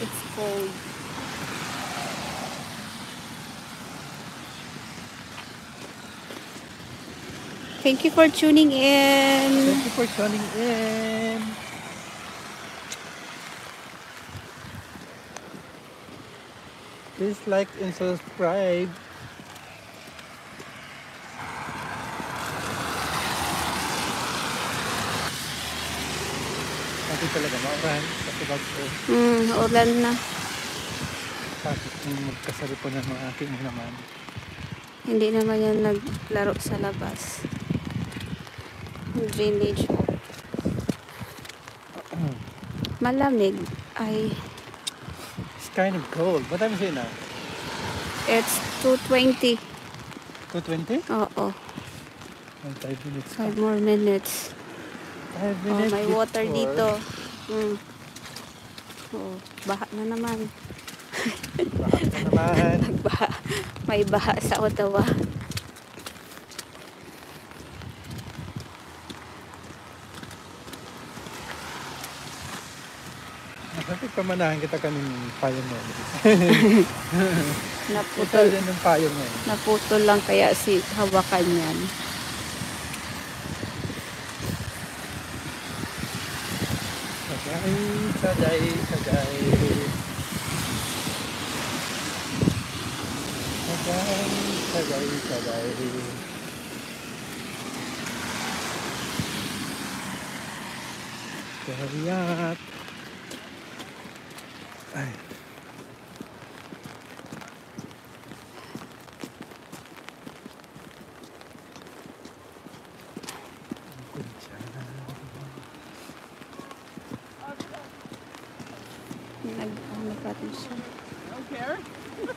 It's cold. Thank you for tuning in. Thank you for tuning in. Please like and subscribe. Kasi talaga mauran. Kasi bago Ulan na. tapos yung magkasari po ng mga aking naman. Hindi naman yan naglaro sa labas. Drainage. Malamig. Ay, It's kind of cold. What time is it now? it's 2:20. 2:20? Oo. 5 minutes. 5 more minutes. 5 Oh, minutes may water before. dito. Oh, baha na naman. Baha na naman. Nagbaha. May baha sa Ottawa. Nakapit pamanahan kita kaning payong mo. Naputol. Ito din yung payong mo. Naputol lang kaya si hawakan yan. Sagay, sagay, sagay. Sagay, sagay, sagay. Kayak. Ay. Nag-ano pa rin siya. Don't care.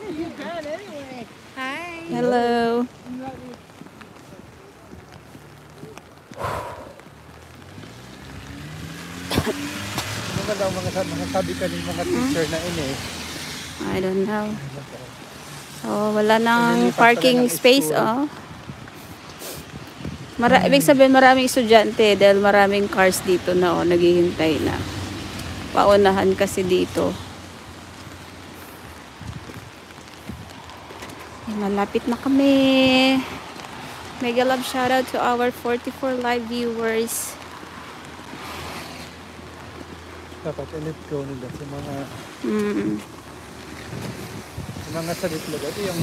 You can anyway. Hi. Hello. Ano daw mga sabi ka ng mga teacher na ini? I don't know. Oh, wala nang parking space, oh. Ibig sabihin maraming estudyante dahil maraming cars dito na, oh, naghihintay na. Paunahan kasi dito. Ay, malapit na kami. Mega love shoutout to our 44 live viewers. Dapat i-let go nila sa mga salit lang. Ito yung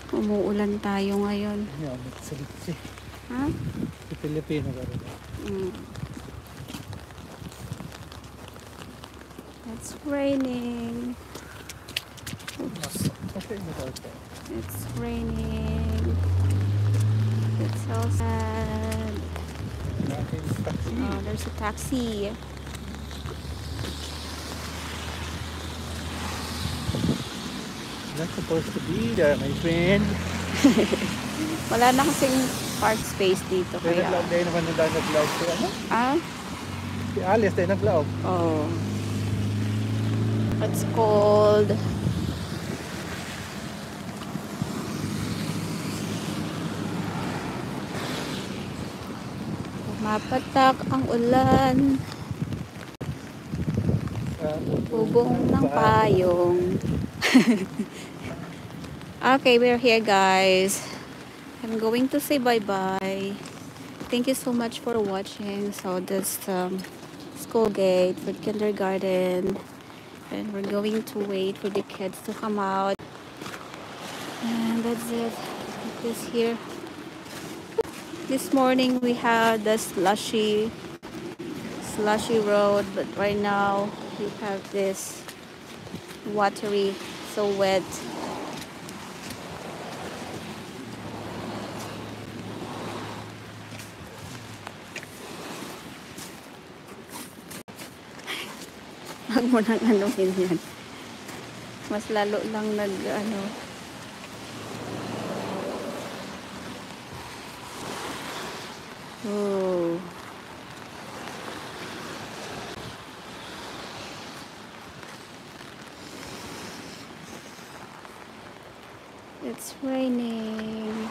Umuulan tayo ngayon. yung salit si. Ha? Sa Pilipino ka rin. It's raining. Oops. Okay mo daw ito. It's raining. It's so sad. Aking taxi. Oh, there's a taxi. Not supposed to be there, my friend. Wala na kasing park space dito Dahil kaya. naglaog dahil naman naglaog si ano? Ah? Si Alice dahil naglaog. Oh. It's cold. Mapatak ang ulan. Bubong ng payong. Okay, we're here, guys. I'm going to say bye-bye. Thank you so much for watching. So this school gate for kindergarten, and we're going to wait for the kids to come out. And that's it. This here. This morning we had the slushy road, but right now we have this watery, so wet. Huwag mo nang anuhin yan. Mas lalo lang nag-ano. Oh. It's raining.